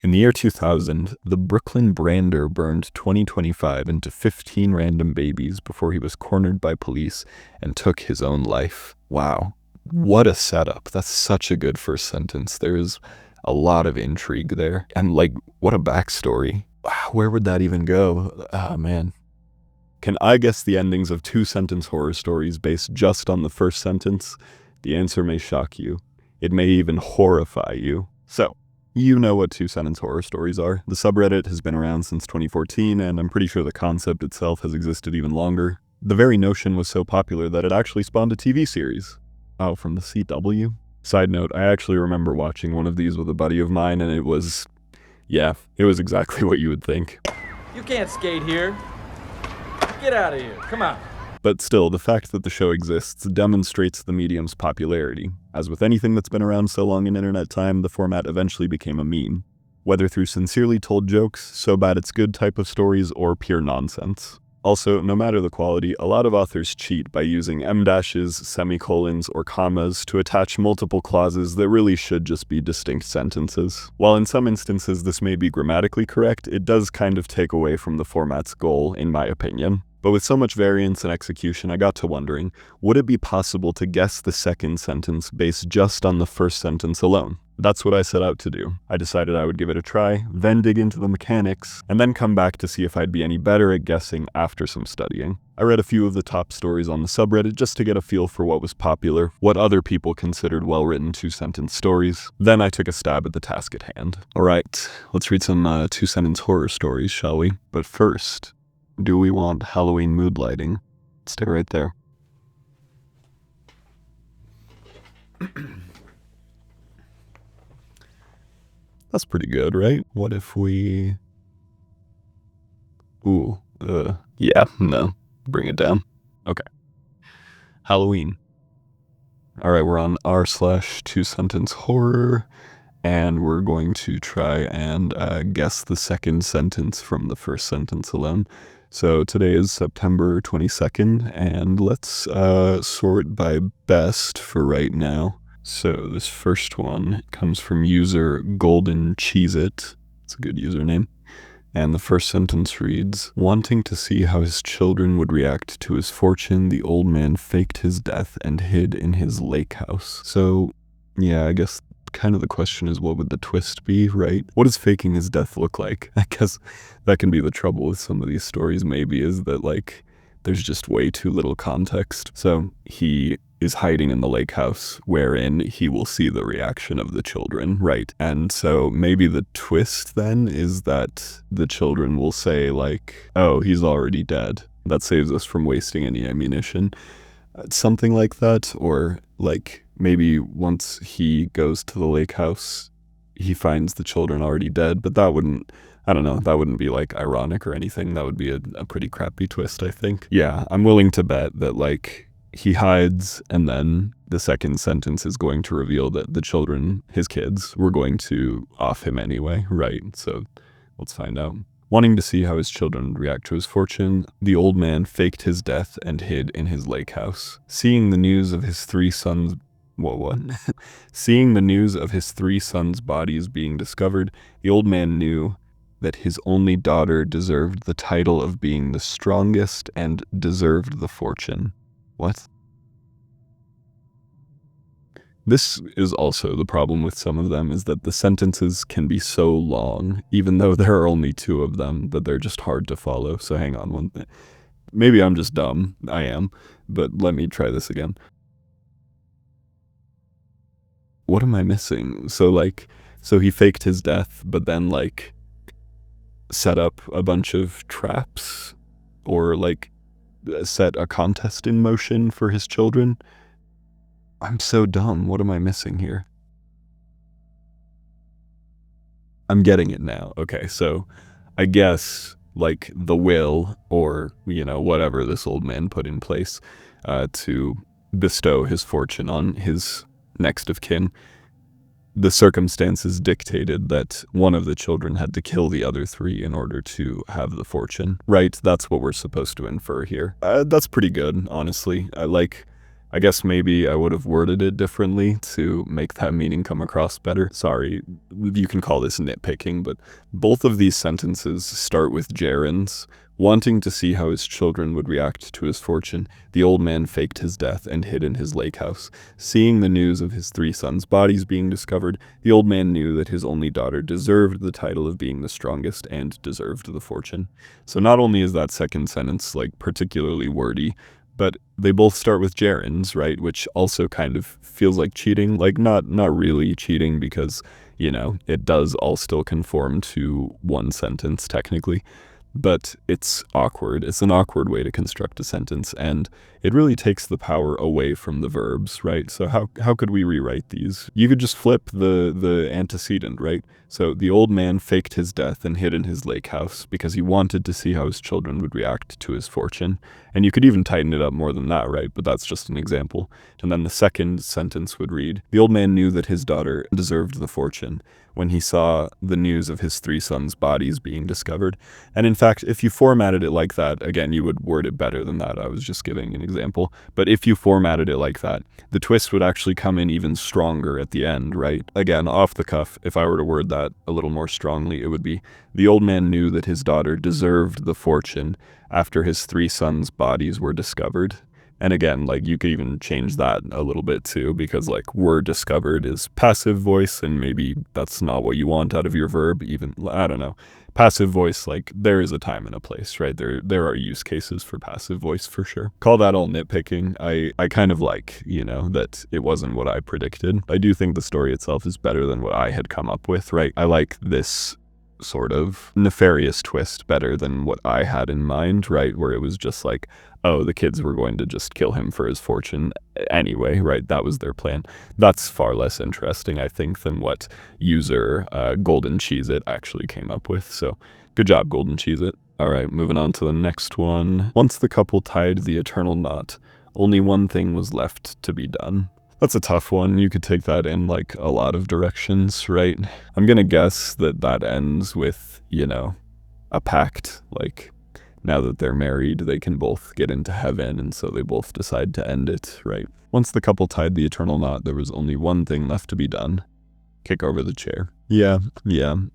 In the year 2000, the Brooklyn brander burned 2025 into 15 random babies before he was cornered by police and took his own life. Wow. What a setup. That's such a good first sentence. There's a lot of intrigue there. And what a backstory. Where would that even go? Ah, man. Can I guess the endings of two-sentence horror stories based just on the first sentence? The answer may shock you. It may even horrify you. So, you know what two-sentence horror stories are. The subreddit has been around since 2014, and I'm pretty sure the concept itself has existed even longer. The very notion was so popular that it actually spawned a TV series. Oh, from the CW? Side note, I actually remember watching one of these with a buddy of mine, and it was exactly what you would think. You can't skate here. Get out of here, come on. But still, the fact that the show exists demonstrates the medium's popularity. As with anything that's been around so long in internet time, the format eventually became a meme. Whether through sincerely told jokes, so bad it's good type of stories, or pure nonsense. Also, no matter the quality, a lot of authors cheat by using em-dashes, semicolons, or commas to attach multiple clauses that really should just be distinct sentences. While in some instances this may be grammatically correct, it does kind of take away from the format's goal, in my opinion. But with so much variance and execution, I got to wondering, would it be possible to guess the second sentence based just on the first sentence alone? That's what I set out to do. I decided I would give it a try, then dig into the mechanics, and then come back to see if I'd be any better at guessing after some studying. I read a few of the top stories on the subreddit just to get a feel for what was popular, what other people considered well-written two-sentence stories. Then I took a stab at the task at hand. Alright, let's read some two-sentence horror stories, shall we? But first, do we want Halloween mood lighting? Stay right there. That's pretty good, right? What if we... yeah, no. Bring it down. Okay. Halloween. Alright, we're on r/two-sentence horror, and we're going to try and guess the second sentence from the first sentence alone. So today is September 22nd, and let's sort by best for right now. So this first one comes from user Golden Cheez-It. It's a good username. And the first sentence reads, wanting to see how his children would react to his fortune, the old man faked his death and hid in his lake house. So, yeah, I guess kind of the question is, what would the twist be, right? What does faking his death look like? I guess that can be the trouble with some of these stories, maybe, is that, there's just way too little context. So he is hiding in the lake house, wherein he will see the reaction of the children, right? And so maybe the twist then is that the children will say, oh, he's already dead. That saves us from wasting any ammunition. Something like that, or maybe once he goes to the lake house, he finds the children already dead, but that wouldn't be ironic or anything. That would be a pretty crappy twist, I think. Yeah, I'm willing to bet that he hides, and then the second sentence is going to reveal that the children, his kids, were going to off him anyway, right? So let's find out. Wanting to see how his children react to his fortune, the old man faked his death and hid in his lake house. Seeing the news of his three sons' Seeing the news of his three sons' bodies being discovered, the old man knew that his only daughter deserved the title of being the strongest and deserved the fortune. What? This is also the problem with some of them, is that the sentences can be so long, even though there are only two of them, that they're just hard to follow. So hang on one thing. Maybe I'm just dumb. I am. But let me try this again. What am I missing? So he faked his death, but then set up a bunch of traps, or set a contest in motion for his children. I'm so dumb. What am I missing here? I'm getting it now. Okay, so I guess the will, or whatever this old man put in place to bestow his fortune on his next of kin, the circumstances dictated that one of the children had to kill the other three in order to have the fortune, right? That's what we're supposed to infer here. That's pretty good, honestly. I guess maybe I would have worded it differently to make that meaning come across better. Sorry, you can call this nitpicking, but both of these sentences start with gerunds. Wanting to see how his children would react to his fortune, the old man faked his death and hid in his lake house. Seeing the news of his 3 sons' bodies being discovered, the old man knew that his only daughter deserved the title of being the strongest and deserved the fortune. So not only is that second sentence like particularly wordy, but they both start with gerunds, right? Which also kind of feels like cheating, like not really cheating because, it does all still conform to one sentence technically. But it's awkward. It's an awkward way to construct a sentence, and it really takes the power away from the verbs, right? So how could we rewrite these? You could just flip the antecedent, right? So the old man faked his death and hid in his lake house because he wanted to see how his children would react to his fortune. And you could even tighten it up more than that, right? But that's just an example. And then the second sentence would read, the old man knew that his daughter deserved the fortune when he saw the news of his 3 sons' bodies being discovered. And in fact, if you formatted it like that, again, you would word it better than that. I was just giving an example. But if you formatted it like that, the twist would actually come in even stronger at the end, right? Again, off the cuff, if I were to word that a little more strongly, it would be, the old man knew that his daughter deserved the fortune after his 3 sons' bodies were discovered. And again, like you could even change that a little bit too, because like were discovered is passive voice, and maybe that's not what you want out of your verb. Even, I don't know, passive voice, like there is a time and a place, right? There are use cases for passive voice for sure. Call that all nitpicking. I kind of like, that it wasn't what I predicted. I do think the story itself is better than what I had come up with, right? I like this sort of nefarious twist better than what I had in mind, right? Where it was just like, oh, the kids were going to just kill him for his fortune anyway, right? That was their plan. That's far less interesting, I think, than what user Golden Cheese It actually came up with. So good job, Golden Cheese It. All right, moving on to the next one. Once the couple tied the eternal knot, only one thing was left to be done. That's a tough one. You could take that in like a lot of directions, right? I'm gonna guess that ends with, a pact. Like, now that they're married, they can both get into heaven, and so they both decide to end it, right? Once the couple tied the eternal knot, there was only one thing left to be done. Kick over the chair. Yeah.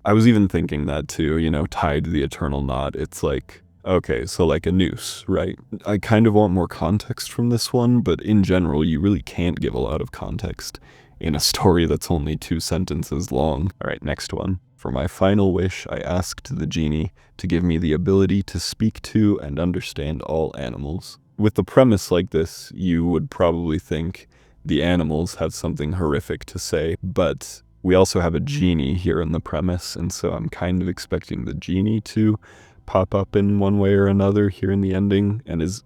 I was even thinking that too, tied the eternal knot. It's like, okay, so like a noose, right? I kind of want more context from this one, but in general, you really can't give a lot of context in a story that's only 2 sentences long. All right, next one. For my final wish, I asked the genie to give me the ability to speak to and understand all animals. With the premise like this, you would probably think the animals have something horrific to say, but we also have a genie here in the premise, and so I'm kind of expecting the genie to pop up in one way or another here in the ending. And is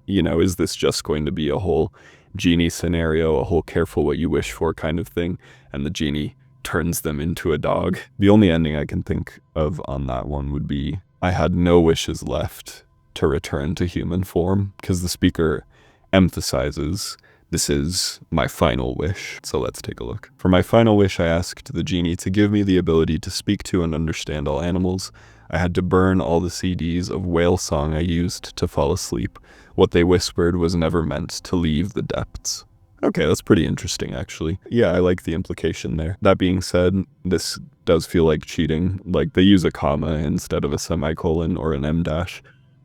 this just going to be a whole genie scenario, a whole careful what you wish for kind of thing, and the genie turns them into a dog? The only ending I can think of on that one would be, I had no wishes left to return to human form, because the speaker emphasizes, this is my final wish. So let's take a look. For my final wish, I asked the genie to give me the ability to speak to and understand all animals. I had to burn all the CDs of whale song I used to fall asleep. What they whispered was never meant to leave the depths. Okay, that's pretty interesting, actually. Yeah, I like the implication there. That being said, this does feel like cheating. Like, they use a comma instead of a semicolon or an em dash,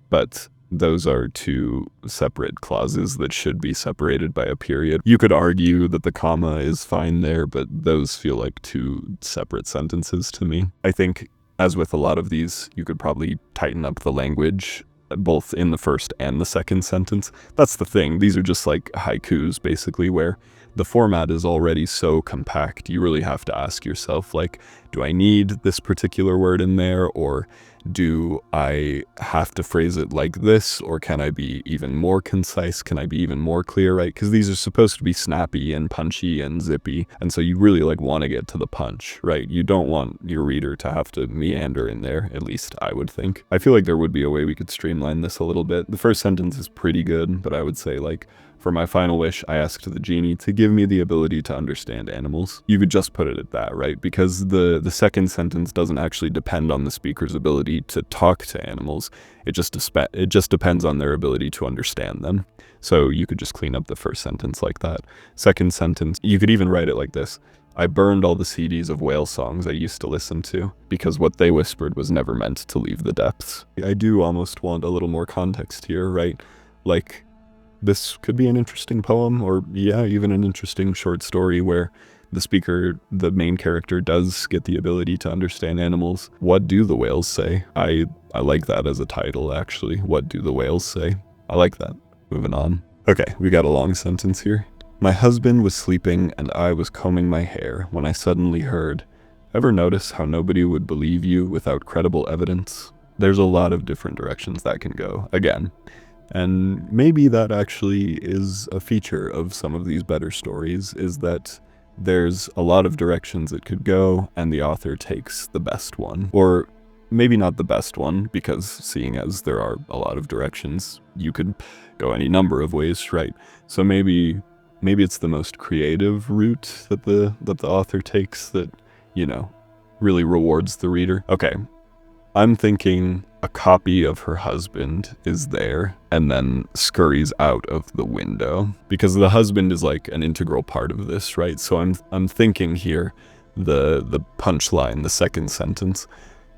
but those are 2 separate clauses that should be separated by a period. You could argue that the comma is fine there, but those feel like 2 separate sentences to me. I think, as with a lot of these, you could probably tighten up the language both in the first and the second sentence. That's the thing. These are just like haikus, basically, where the format is already so compact. You really have to ask yourself, like, do I need this particular word in there, or do I have to phrase it like this, or can I be even more concise? Can I be even more clear, right? Because these are supposed to be snappy and punchy and zippy, and so you really want to get to the punch, right? You don't want your reader to have to meander in there, at least I would think. I feel like there would be a way we could streamline this a little bit. The first sentence is pretty good, but I would say, like, For my final wish, I asked the genie to give me the ability to understand animals. You could just put it at that, right? Because the second sentence doesn't actually depend on the speaker's ability to talk to animals. It just depends on their ability to understand them. So you could just clean up the first sentence like that. Second sentence, you could even write it like this. I burned all the CDs of whale songs I used to listen to, because what they whispered was never meant to leave the depths. I do almost want a little more context here, right? Like, this could be an interesting poem, or yeah, even an interesting short story where the speaker, the main character, does get the ability to understand animals. What do the whales say? I like that as a title, actually. What do the whales say? I like that. Moving on. Okay, we got a long sentence here. My husband was sleeping and I was combing my hair when I suddenly heard, ever notice how nobody would believe you without credible evidence? There's a lot of different directions that can go, again. And maybe that actually is a feature of some of these better stories, is that there's a lot of directions it could go and the author takes the best one. Or maybe not the best one, because seeing as there are a lot of directions, you could go any number of ways, right? So maybe it's the most creative route that the author takes that, you know, really rewards the reader. Okay, I'm thinking a copy of her husband is there and then scurries out of the window, because the husband is like an integral part of this, right? So I'm thinking here the punchline, the second sentence,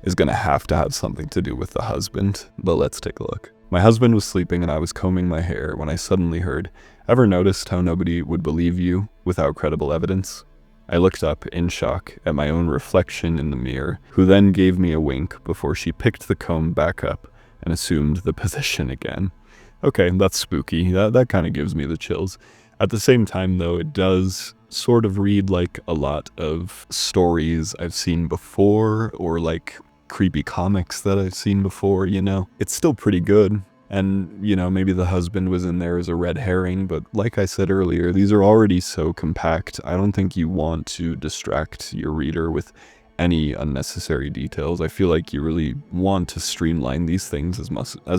is gonna have to have something to do with the husband, but let's take a look. My husband was sleeping and I was combing my hair when I suddenly heard, ever noticed how nobody would believe you without credible evidence? I looked up in shock at my own reflection in the mirror, who then gave me a wink before she picked the comb back up and assumed the position again. Okay, that's spooky. That kind of gives me the chills. At the same time, though, it does sort of read like a lot of stories I've seen before, or like creepy comics that I've seen before, you know? It's still pretty good. And, you know, maybe the husband was in there as a red herring, but like I said earlier, these are already so compact. I don't think you want to distract your reader with any unnecessary details. I feel like you really want to streamline these things as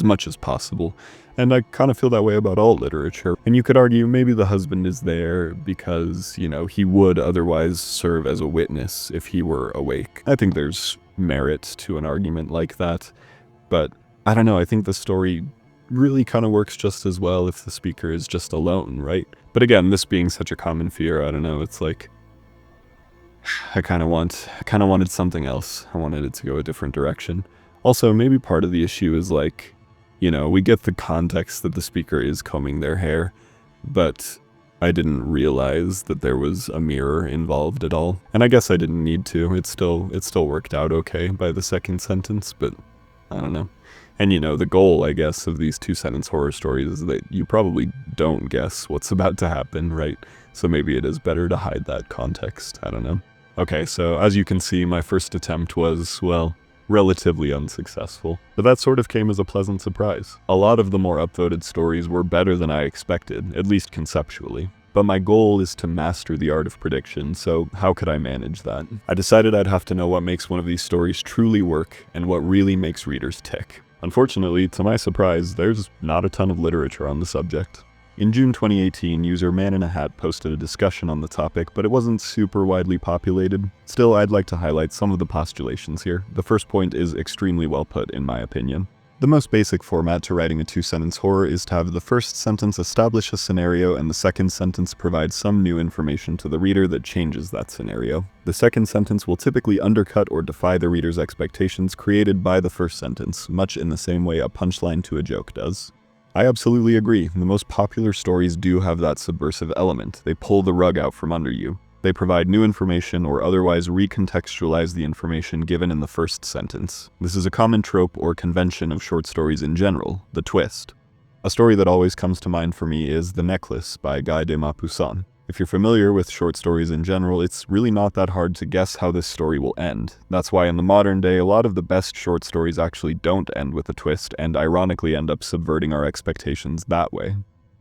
much as possible. And I kind of feel that way about all literature. And you could argue maybe the husband is there because, you know, he would otherwise serve as a witness if he were awake. I think there's merit to an argument like that, but I don't know, I think the story really kind of works just as well if the speaker is just alone, right? But again, this being such a common fear, I don't know, it's like, I kind of wanted something else. I wanted it to go a different direction. Also, maybe part of the issue is like, you know, we get the context that the speaker is combing their hair, but I didn't realize that there was a mirror involved at all. And I guess I didn't need to. It still worked out okay by the second sentence, but I don't know. And, you know, the goal, I guess, of these two-sentence horror stories is that you probably don't guess what's about to happen, right? So maybe it is better to hide that context. I don't know. Okay, so as you can see, my first attempt was, well, relatively unsuccessful. But that sort of came as a pleasant surprise. A lot of the more upvoted stories were better than I expected, at least conceptually. But my goal is to master the art of prediction, so how could I manage that? I decided I'd have to know what makes one of these stories truly work and what really makes readers tick. Unfortunately, to my surprise, there's not a ton of literature on the subject. In June 2018, user Man in a Hat posted a discussion on the topic, but it wasn't super widely populated. Still, I'd like to highlight some of the postulations here. The first point is extremely well put, in my opinion. The most basic format to writing a two-sentence horror is to have the first sentence establish a scenario and the second sentence provide some new information to the reader that changes that scenario. The second sentence will typically undercut or defy the reader's expectations created by the first sentence, much in the same way a punchline to a joke does. I absolutely agree. The most popular stories do have that subversive element. They pull the rug out from under you. They provide new information or otherwise recontextualize the information given in the first sentence. This is a common trope or convention of short stories in general, the twist. A story that always comes to mind for me is The Necklace by Guy de Maupassant. If you're familiar with short stories in general, it's really not that hard to guess how this story will end. That's why in the modern day, a lot of the best short stories actually don't end with a twist and ironically end up subverting our expectations that way.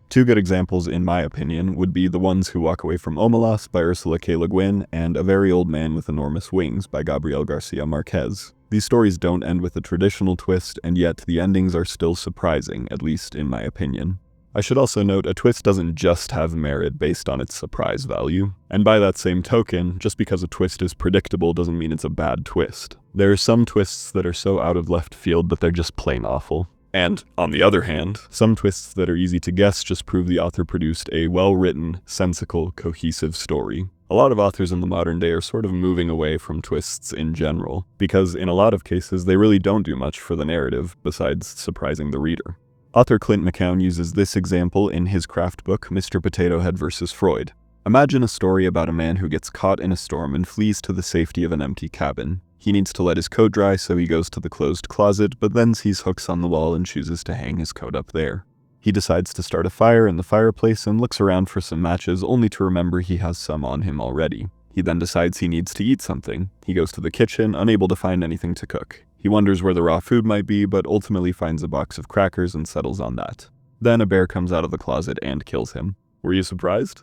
Two good examples, in my opinion, would be The Ones Who Walk Away from Omelas by Ursula K. Le Guin and A Very Old Man with Enormous Wings by Gabriel Garcia Marquez. These stories don't end with a traditional twist, and yet the endings are still surprising, at least in my opinion. I should also note, a twist doesn't just have merit based on its surprise value. And by that same token, just because a twist is predictable doesn't mean it's a bad twist. There are some twists that are so out of left field that they're just plain awful. And, on the other hand, some twists that are easy to guess just prove the author produced a well-written, sensical, cohesive story. A lot of authors in the modern day are sort of moving away from twists in general, because in a lot of cases they really don't do much for the narrative besides surprising the reader. Author Clint McCown uses this example in his craft book, Mr. Potato Head vs. Freud. Imagine a story about a man who gets caught in a storm and flees to the safety of an empty cabin. He needs to let his coat dry, so he goes to the closed closet, but then sees hooks on the wall and chooses to hang his coat up there. He decides to start a fire in the fireplace and looks around for some matches, only to remember he has some on him already. He then decides he needs to eat something. He goes to the kitchen, unable to find anything to cook. He wonders where the raw food might be, but ultimately finds a box of crackers and settles on that. Then a bear comes out of the closet and kills him. Were you surprised?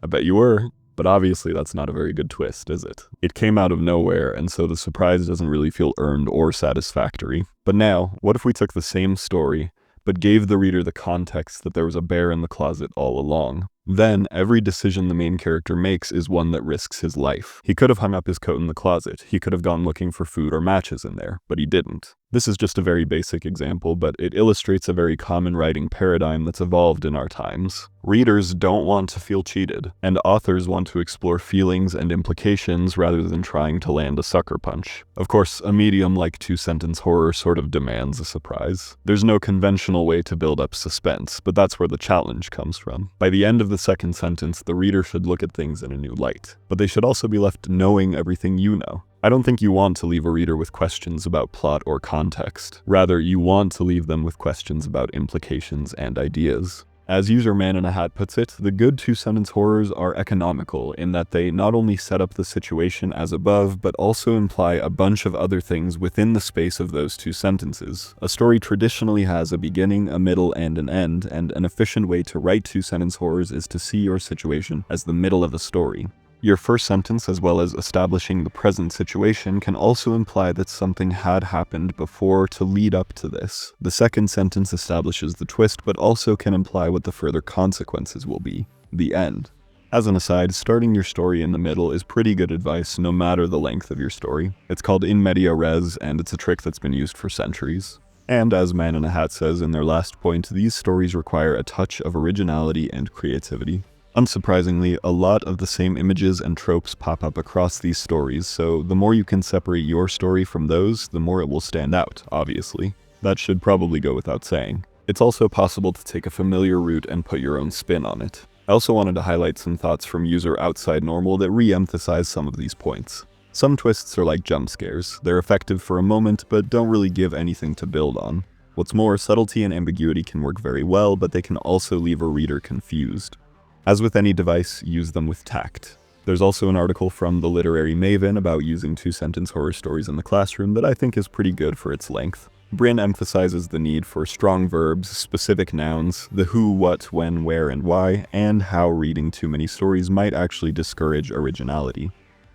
I bet you were. But obviously that's not a very good twist, is it? It came out of nowhere, and so the surprise doesn't really feel earned or satisfactory. But now, what if we took the same story, but gave the reader the context that there was a bear in the closet all along? Then, every decision the main character makes is one that risks his life. He could have hung up his coat in the closet, he could have gone looking for food or matches in there, but he didn't. This is just a very basic example, but it illustrates a very common writing paradigm that's evolved in our times. Readers don't want to feel cheated, and authors want to explore feelings and implications rather than trying to land a sucker punch. Of course, a medium like two-sentence horror sort of demands a surprise. There's no conventional way to build up suspense, but that's where the challenge comes from. By the end of the second sentence, the reader should look at things in a new light, but they should also be left knowing everything you know. I don't think you want to leave a reader with questions about plot or context. Rather, you want to leave them with questions about implications and ideas. As user Man in a Hat puts it, the good two-sentence horrors are economical in that they not only set up the situation as above, but also imply a bunch of other things within the space of those two sentences. A story traditionally has a beginning, a middle, and an end, and an efficient way to write two-sentence horrors is to see your situation as the middle of a story. Your first sentence, as well as establishing the present situation, can also imply that something had happened before to lead up to this. The second sentence establishes the twist, but also can imply what the further consequences will be, the end. As an aside, starting your story in the middle is pretty good advice no matter the length of your story. It's called in media res, and it's a trick that's been used for centuries. And as Man in a Hat says in their last point, these stories require a touch of originality and creativity. Unsurprisingly, a lot of the same images and tropes pop up across these stories, so the more you can separate your story from those, the more it will stand out, obviously. That should probably go without saying. It's also possible to take a familiar route and put your own spin on it. I also wanted to highlight some thoughts from user Outside Normal that re-emphasize some of these points. Some twists are like jump scares. They're effective for a moment, but don't really give anything to build on. What's more, subtlety and ambiguity can work very well, but they can also leave a reader confused. As with any device, use them with tact. There's also an article from The Literary Maven about using two-sentence horror stories in the classroom that I think is pretty good for its length. Bryn emphasizes the need for strong verbs, specific nouns, the who, what, when, where, and why, and how reading too many stories might actually discourage originality.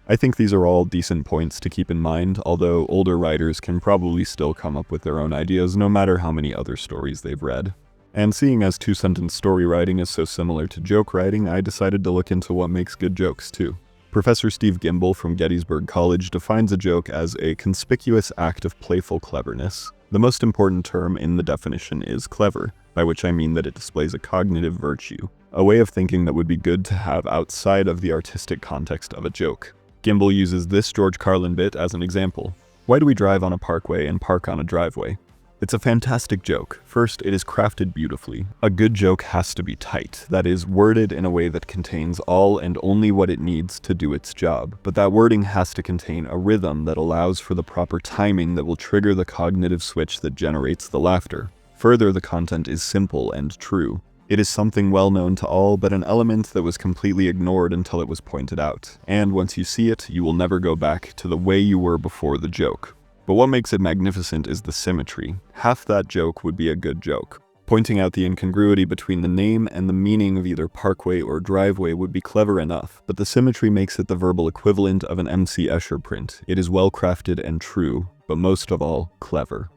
I think these are all decent points to keep in mind, although older writers can probably still come up with their own ideas no matter how many other stories they've read. And seeing as two-sentence story writing is so similar to joke writing, I decided to look into what makes good jokes too. Professor Steve Gimble from Gettysburg College defines a joke as a conspicuous act of playful cleverness. The most important term in the definition is clever, by which I mean that it displays a cognitive virtue, a way of thinking that would be good to have outside of the artistic context of a joke. Gimble uses this George Carlin bit as an example. Why do we drive on a parkway and park on a driveway? It's a fantastic joke. First, it is crafted beautifully. A good joke has to be tight, that is, worded in a way that contains all and only what it needs to do its job. But that wording has to contain a rhythm that allows for the proper timing that will trigger the cognitive switch that generates the laughter. Further, the content is simple and true. It is something well known to all, but an element that was completely ignored until it was pointed out. And once you see it, you will never go back to the way you were before the joke. But what makes it magnificent is the symmetry. Half that joke would be a good joke. Pointing out the incongruity between the name and the meaning of either parkway or driveway would be clever enough, but the symmetry makes it the verbal equivalent of an M.C. Escher print. It is well crafted and true, but most of all, clever.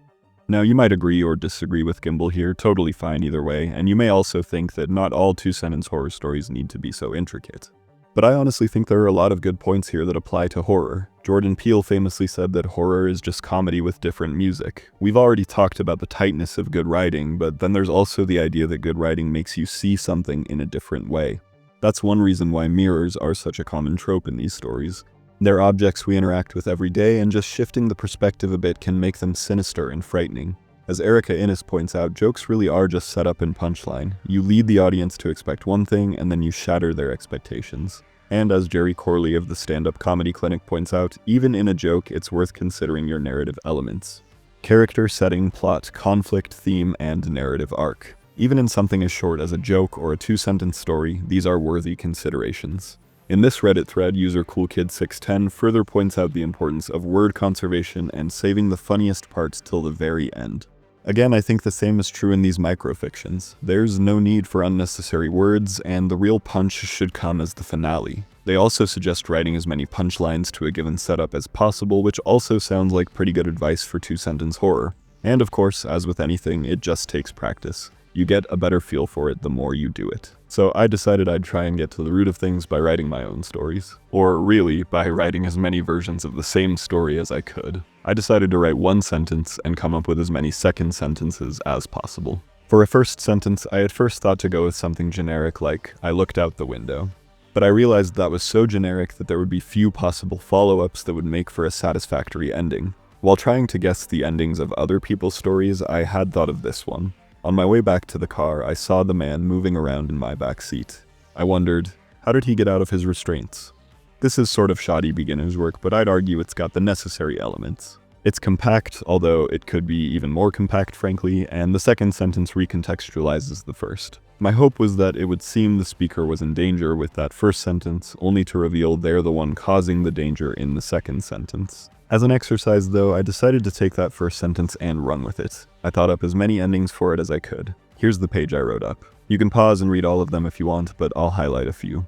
Now, you might agree or disagree with Gimbal here, totally fine either way, and you may also think that not all two-sentence horror stories need to be so intricate. But I honestly think there are a lot of good points here that apply to horror. Jordan Peele famously said that horror is just comedy with different music. We've already talked about the tightness of good writing, but then there's also the idea that good writing makes you see something in a different way. That's one reason why mirrors are such a common trope in these stories. They're objects we interact with every day, and just shifting the perspective a bit can make them sinister and frightening. As Erica Innes points out, jokes really are just setup and punchline. You lead the audience to expect one thing, and then you shatter their expectations. And as Jerry Corley of the Stand-Up Comedy Clinic points out, even in a joke, it's worth considering your narrative elements. Character, setting, plot, conflict, theme, and narrative arc. Even in something as short as a joke or a two-sentence story, these are worthy considerations. In this Reddit thread, user CoolKid610 further points out the importance of word conservation and saving the funniest parts till the very end. Again, I think the same is true in these microfictions. There's no need for unnecessary words, and the real punch should come as the finale. They also suggest writing as many punchlines to a given setup as possible, which also sounds like pretty good advice for two-sentence horror. And of course, as with anything, it just takes practice. You get a better feel for it the more you do it. So I decided I'd try and get to the root of things by writing my own stories. Or really, by writing as many versions of the same story as I could. I decided to write one sentence and come up with as many second sentences as possible. For a first sentence, I at first thought to go with something generic like, I looked out the window. But I realized that was so generic that there would be few possible follow-ups that would make for a satisfactory ending. While trying to guess the endings of other people's stories, I had thought of this one. On my way back to the car, I saw the man moving around in my back seat. I wondered, how did he get out of his restraints? This is sort of shoddy beginner's work, but I'd argue it's got the necessary elements. It's compact, although it could be even more compact, frankly, and the second sentence recontextualizes the first. My hope was that it would seem the speaker was in danger with that first sentence, only to reveal they're the one causing the danger in the second sentence. As an exercise, though, I decided to take that first sentence and run with it. I thought up as many endings for it as I could. Here's the page I wrote up. You can pause and read all of them if you want, but I'll highlight a few.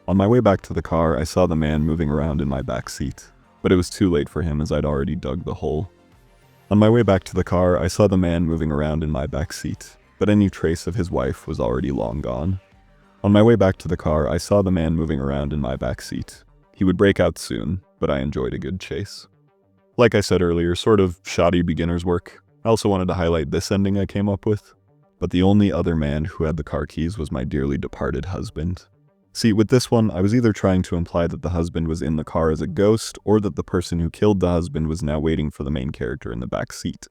On my way back to the car, I saw the man moving around in my back seat. But it was too late for him as I'd already dug the hole. On my way back to the car, I saw the man moving around in my back seat, but any trace of his wife was already long gone. On my way back to the car, I saw the man moving around in my back seat. He would break out soon, but I enjoyed a good chase. Like I said earlier, sort of shoddy beginner's work. I also wanted to highlight this ending I came up with. But the only other man who had the car keys was my dearly departed husband. See, with this one, I was either trying to imply that the husband was in the car as a ghost, or that the person who killed the husband was now waiting for the main character in the back seat.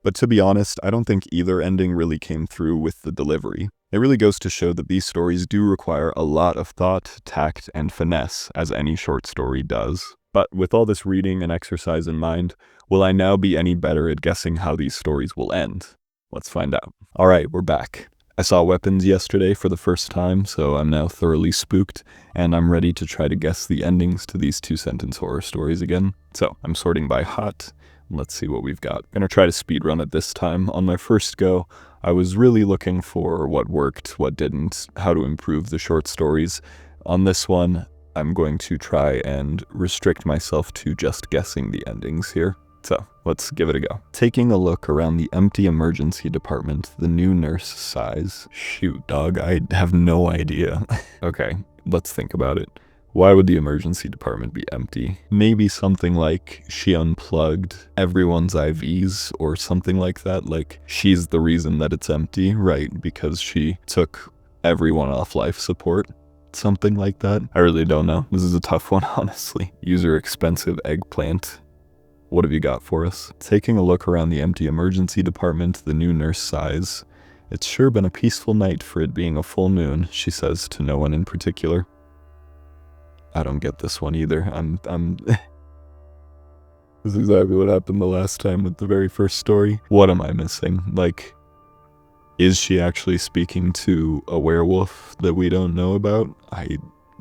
But to be honest, I don't think either ending really came through with the delivery. It really goes to show that these stories do require a lot of thought, tact, and finesse, as any short story does. But with all this reading and exercise in mind, will I now be any better at guessing how these stories will end? Let's find out. Alright, we're back. I saw Weapons yesterday for the first time, so I'm now thoroughly spooked, and I'm ready to try to guess the endings to these two-sentence horror stories again. So, I'm sorting by hot. Let's see what we've got. I'm gonna try to speedrun it this time. On my first go, I was really looking for what worked, what didn't, how to improve the short stories. On this one, I'm going to try and restrict myself to just guessing the endings here. So, let's give it a go. Taking a look around the empty emergency department, the new nurse sighs. Shoot, dog, I have no idea. Okay, let's think about it. Why would the emergency department be empty? Maybe something like she unplugged everyone's IVs or something like that. Like, she's the reason that it's empty, right? Because she took everyone off life support. Something like that. I really don't know. This is a tough one, honestly. User expensive eggplant. What have you got for us? Taking a look around the empty emergency department, the new nurse sighs. It's sure been a peaceful night for it being a full moon, she says to no one in particular. I don't get this one either. This is exactly what happened the last time with the very first story. What am I missing? Like, is she actually speaking to a werewolf that we don't know about? I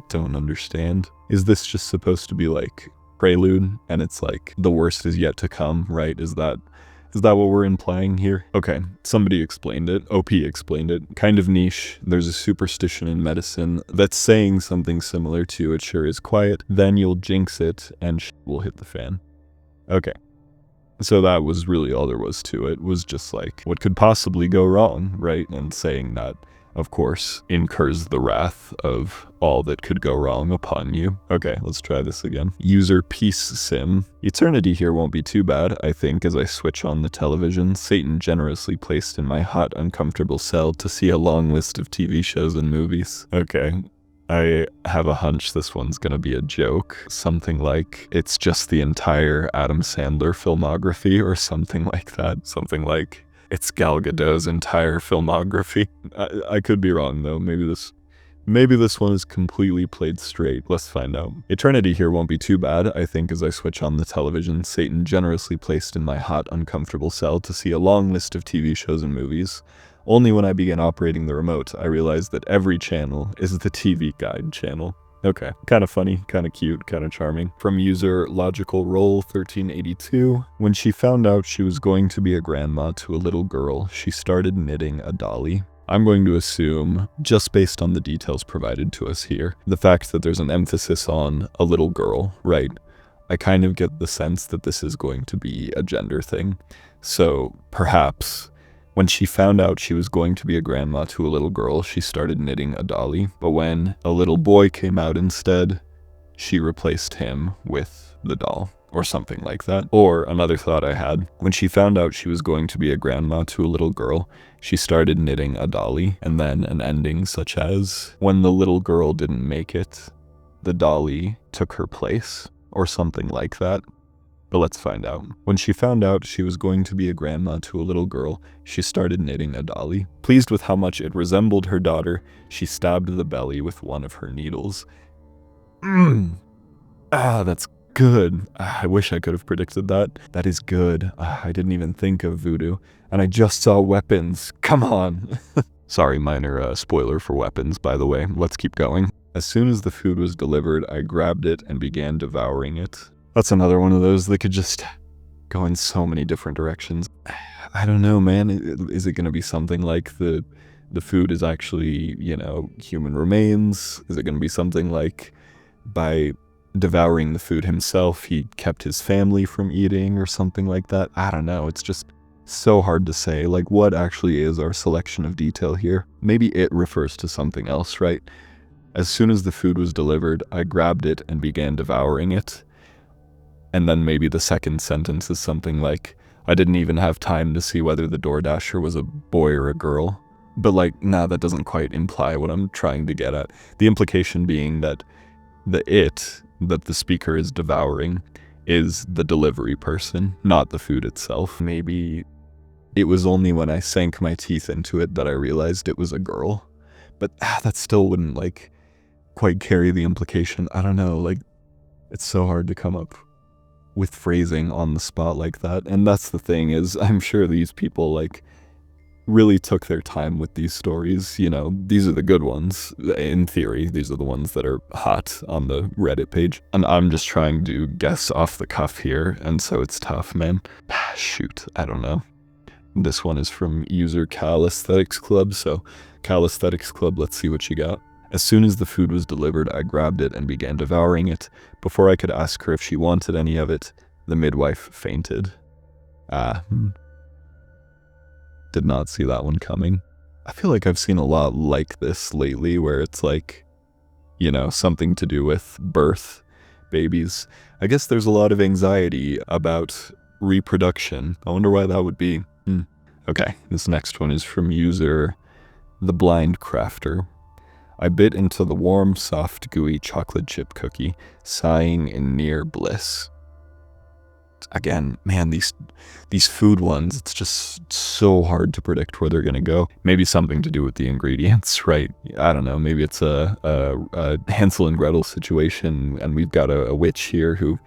don't understand. Is this just supposed to be like prelude and it's like the worst is yet to come, right? Is that what we're implying here? Okay, somebody explained it. OP explained it. Kind of niche. There's a superstition in medicine that's saying something similar to "it sure is quiet, then you'll jinx it and will hit the fan." Okay. So that was really all there was to it, was just like, what could possibly go wrong, right? And saying that, of course, incurs the wrath of all that could go wrong upon you. Okay, let's try this again. User Peace Sim. Eternity here won't be too bad, I think, as I switch on the television. Satan generously placed in my hot, uncomfortable cell to see a long list of TV shows and movies. Okay. I have a hunch this one's gonna be a joke. Something like, it's just the entire Adam Sandler filmography or something like that. Something like, it's Gal Gadot's entire filmography. I could be wrong though. Maybe this one is completely played straight. Let's find out. Eternity here won't be too bad, I think, as I switch on the television. Satan generously placed in my hot, uncomfortable cell to see a long list of TV shows and movies. Only when I began operating the remote, I realized that every channel is the TV Guide channel. Okay, kind of funny, kind of cute, kind of charming. From user Logical Roll 1382, when she found out she was going to be a grandma to a little girl, she started knitting a dolly. I'm going to assume, just based on the details provided to us here, the fact that there's an emphasis on a little girl, right? I kind of get the sense that this is going to be a gender thing. So perhaps when she found out she was going to be a grandma to a little girl, she started knitting a dolly. But when a little boy came out instead, she replaced him with the doll, or something like that. Or another thought I had, when she found out she was going to be a grandma to a little girl, she started knitting a dolly. And then an ending such as, when the little girl didn't make it, the dolly took her place, or something like that. But let's find out. When she found out she was going to be a grandma to a little girl, she started knitting a dolly. Pleased with how much it resembled her daughter, she stabbed the belly with one of her needles. That's good. I wish I could have predicted that. That is good. I didn't even think of voodoo. And I just saw weapons. Come on. Sorry, minor spoiler for weapons, by the way. Let's keep going. As soon as the food was delivered, I grabbed it and began devouring it. That's another one of those that could just go in so many different directions. I don't know, man. Is it going to be something like the food is actually, human remains? Is it going to be something like by devouring the food himself, he kept his family from eating or something like that? I don't know. It's just so hard to say. Like, what actually is our selection of detail here? Maybe it refers to something else, right? As soon as the food was delivered, I grabbed it and began devouring it. And then maybe the second sentence is something like, I didn't even have time to see whether the DoorDasher was a boy or a girl. But that doesn't quite imply what I'm trying to get at. The implication being that that the speaker is devouring is the delivery person, not the food itself. Maybe it was only when I sank my teeth into it that I realized it was a girl. But that still wouldn't quite carry the implication. I don't know, it's so hard to come up with phrasing on the spot like that. And that's the thing, is I'm sure these people really took their time with these stories. These are the good ones. In theory, these are the ones that are hot on the Reddit page. And I'm just trying to guess off the cuff here, and so it's tough, man. Shoot, I don't know. This one is from user Cal Aesthetics Club, so Cal Aesthetics Club, let's see what you got. As soon as the food was delivered, I grabbed it and began devouring it. Before I could ask her if she wanted any of it, the midwife fainted. Did not see that one coming. I feel like I've seen a lot like this lately, where it's something to do with birth, babies. I guess there's a lot of anxiety about reproduction. I wonder why that would be. Okay, this next one is from user The Blind Crafter. I bit into the warm, soft, gooey chocolate chip cookie, sighing in near bliss. Again, man, these food ones, it's just so hard to predict where they're gonna go. Maybe something to do with the ingredients, right? I don't know, maybe it's a Hansel and Gretel situation, and we've got a witch here who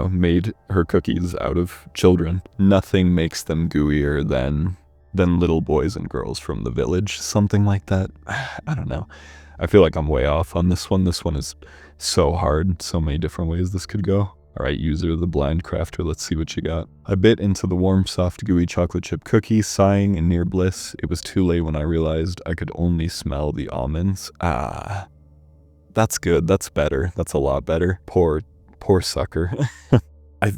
made her cookies out of children. Nothing makes them gooier than little boys and girls from the village, something like that. I don't know. I feel like I'm way off on this one. This one is so hard, so many different ways this could go. All right, user The Blind Crafter, let's see what you got. I bit into the warm, soft, gooey chocolate chip cookie, sighing in near bliss. It was too late when I realized I could only smell the almonds. That's good. That's better. That's a lot better. Poor sucker.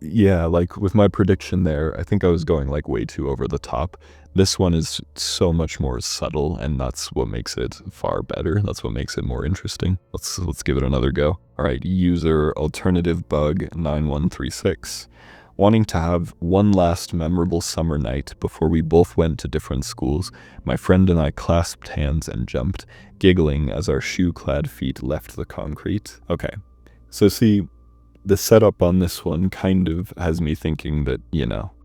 Yeah, like with my prediction there, I think I was going like way too over the top. This one is so much more subtle, and that's what makes it far better. That's what makes it more interesting. Let's give it another go. All right, user alternative bug 9136. Wanting to have one last memorable summer night before we both went to different schools, my friend and I clasped hands and jumped, giggling as our shoe-clad feet left the concrete. Okay, so see, the setup on this one kind of has me thinking that,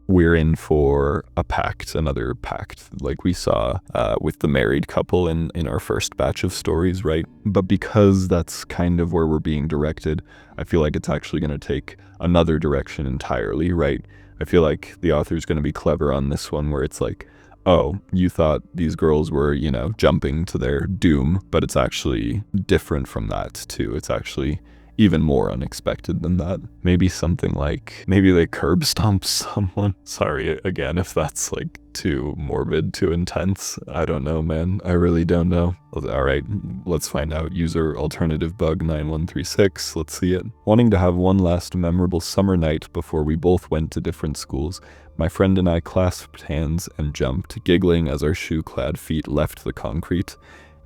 we're in for a pact, another pact, like we saw with the married couple in our first batch of stories, right? But because that's kind of where we're being directed, I feel like it's actually going to take another direction entirely, right? I feel like the author's going to be clever on this one, where it's like, oh, you thought these girls were, jumping to their doom, but it's actually different from that too. It's actually even more unexpected than that. Maybe something like, maybe they curb stomp someone. Sorry again if that's like too morbid, too intense. I don't know, man. I really don't know. All right, let's find out. User alternative bug 9136. Let's see it. Wanting to have one last memorable summer night before we both went to different schools, my friend and I clasped hands and jumped, giggling as our shoe-clad feet left the concrete.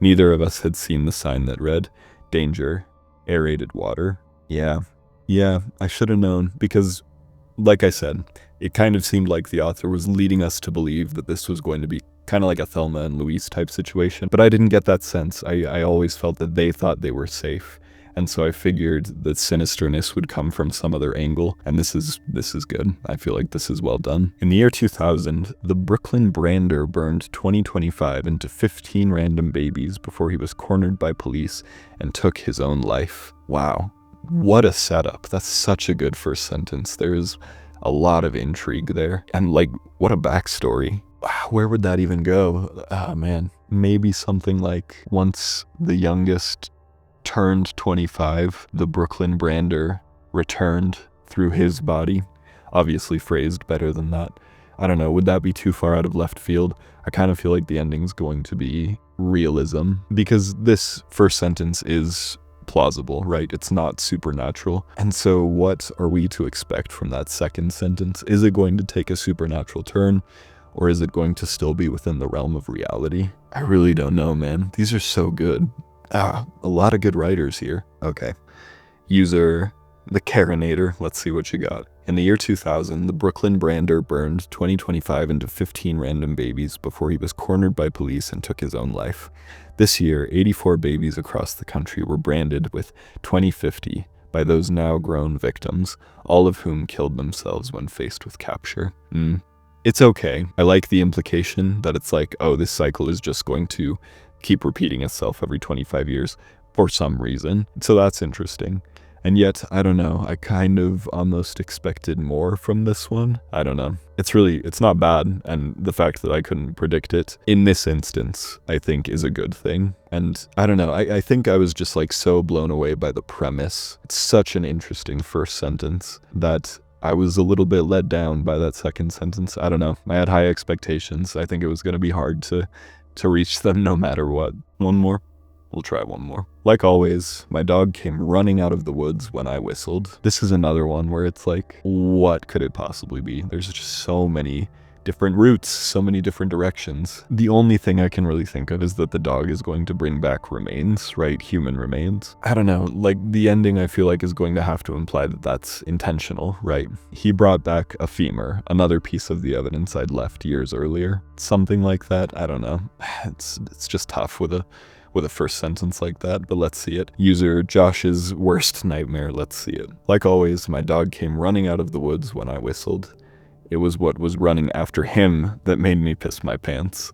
Neither of us had seen the sign that read, "Danger. Aerated water." Yeah, I should have known, because, like I said, it kind of seemed like the author was leading us to believe that this was going to be kind of like a Thelma and Louise type situation, but I didn't get that sense. I always felt that they thought they were safe, and so I figured that sinisterness would come from some other angle, and this is good. I feel like this is well done. In the year 2000, the Brooklyn brander burned 2025 into 15 random babies before he was cornered by police and took his own life. Wow. What a setup. That's such a good first sentence. There's a lot of intrigue there. And like, what a backstory. Where would that even go? Ah, man. Maybe something like, once the youngest turned 25, the Brooklyn brander returned through his body. Obviously phrased better than that. I don't know, would that be too far out of left field? I kind of feel like the ending's going to be realism, because this first sentence is plausible, right? It's not supernatural. And so what are we to expect from that second sentence? Is it going to take a supernatural turn, or is it going to still be within the realm of reality? I really don't know, man. These are so good. A lot of good writers here. Okay. User the Carinator. Let's see what you got. In the year 2000, the Brooklyn brander burned 2025 into 15 random babies before he was cornered by police and took his own life. This year, 84 babies across the country were branded with 2050 by those now grown victims, all of whom killed themselves when faced with capture. It's okay. I like the implication that it's like, oh, this cycle is just going to keep repeating itself every 25 years for some reason. So that's interesting. And yet, I don't know, I kind of almost expected more from this one. I don't know. It's not bad, and the fact that I couldn't predict it in this instance, I think, is a good thing. And I don't know, I think I was just like so blown away by the premise. It's such an interesting first sentence that I was a little bit let down by that second sentence. I don't know, I had high expectations. I think it was going to be hard to reach them no matter what. One more? We'll try one more. Like always, my dog came running out of the woods when I whistled. This is another one where it's like, what could it possibly be? There's just so many different routes, so many different directions. The only thing I can really think of is that the dog is going to bring back remains, right? Human remains. I don't know, like the ending I feel like is going to have to imply that that's intentional, right? He brought back a femur, another piece of the evidence I'd left years earlier. Something like that, I don't know. It's just tough with a first sentence like that, but let's see it. User Josh's worst nightmare, let's see it. Like always, my dog came running out of the woods when I whistled. It was what was running after him that made me piss my pants.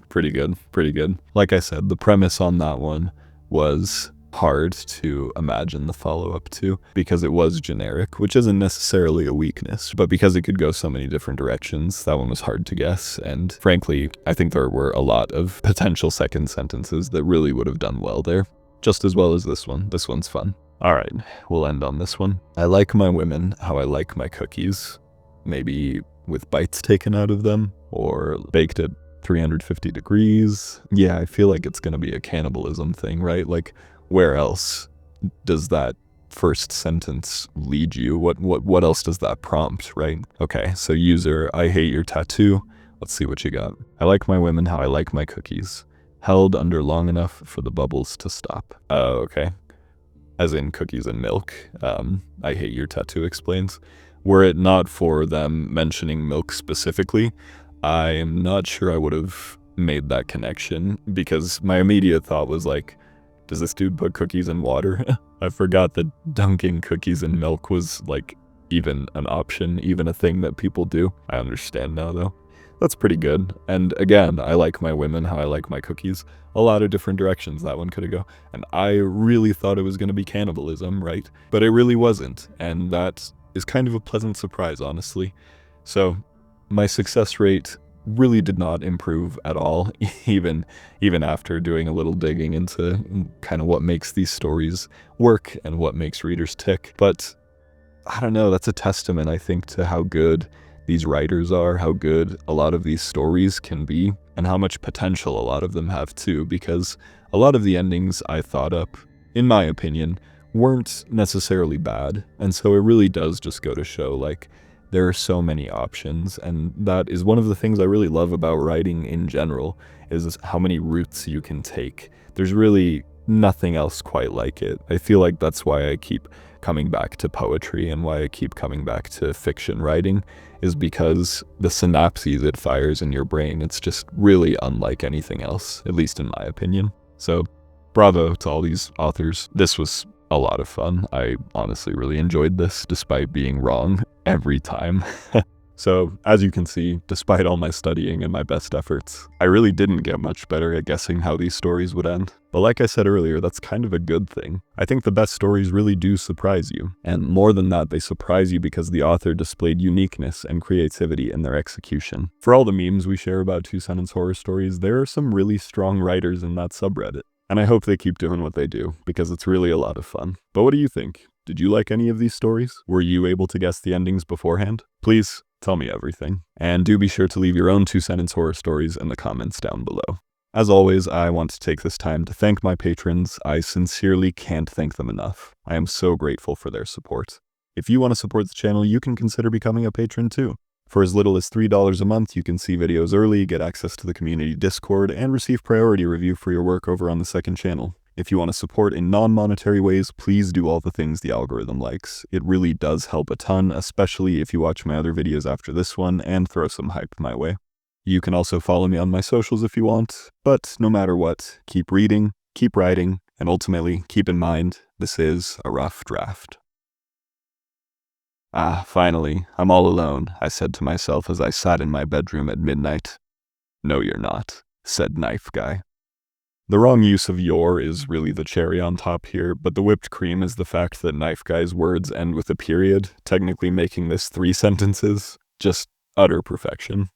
Pretty good. Like I said, the premise on that one was hard to imagine the follow-up to, because it was generic, which isn't necessarily a weakness, but because it could go so many different directions, that one was hard to guess. And frankly, I think there were a lot of potential second sentences that really would have done well there, just as well as this one. This one's fun. All right, we'll end on this one. I like my women how I like my cookies, maybe with bites taken out of them, or baked at 350 degrees. Yeah, I feel like it's gonna be a cannibalism thing, right? Like, where else does that first sentence lead you? What else does that prompt, right? Okay, so user, I hate your tattoo. Let's see what you got. I like my women how I like my cookies. Held under long enough for the bubbles to stop. Oh, okay. As in cookies and milk. I hate your tattoo explains. Were it not for them mentioning milk specifically, I am not sure I would have made that connection, because my immediate thought was like, does this dude put cookies in water? I forgot that dunking cookies in milk was like even an option, even a thing that people do. I understand now though. That's pretty good. And again, I like my women how I like my cookies. A lot of different directions that one could have go. And I really thought it was going to be cannibalism, right? But it really wasn't. And that is kind of a pleasant surprise, honestly. So my success rate really did not improve at all, even after doing a little digging into kind of what makes these stories work and what makes readers tick. But I don't know, that's a testament, I think, to how good these writers are, how good a lot of these stories can be, and how much potential a lot of them have too, because a lot of the endings I thought up, in my opinion, weren't necessarily bad. And so it really does just go to show, like, there are so many options, and that is one of the things I really love about writing in general, is how many routes you can take. There's really nothing else quite like it. I feel like that's why I keep coming back to poetry and why I keep coming back to fiction writing, is because the synapses it fires in your brain, it's just really unlike anything else, at least in my opinion. So bravo to all these authors. This was a lot of fun. I honestly really enjoyed this, despite being wrong every time. So, as you can see, despite all my studying and my best efforts, I really didn't get much better at guessing how these stories would end. But like I said earlier, that's kind of a good thing. I think the best stories really do surprise you. And more than that, they surprise you because the author displayed uniqueness and creativity in their execution. For all the memes we share about two-sentence horror stories, there are some really strong writers in that subreddit. And I hope they keep doing what they do, because it's really a lot of fun. But what do you think? Did you like any of these stories? Were you able to guess the endings beforehand? Please tell me everything. And do be sure to leave your own two-sentence horror stories in the comments down below. As always, I want to take this time to thank my patrons. I sincerely can't thank them enough. I am so grateful for their support. If you want to support the channel, you can consider becoming a patron too. For as little as $3 a month, you can see videos early, get access to the community Discord, and receive priority review for your work over on the second channel. If you want to support in non-monetary ways, please do all the things the algorithm likes. It really does help a ton, especially if you watch my other videos after this one and throw some hype my way. You can also follow me on my socials if you want, but no matter what, keep reading, keep writing, and ultimately keep in mind, this is a rough draft. Ah, finally, I'm all alone, I said to myself as I sat in my bedroom at midnight. No, you're not, said Knife Guy. The wrong use of your is really the cherry on top here, but the whipped cream is the fact that Knife Guy's words end with a period, technically making this 3 sentences. Just utter perfection.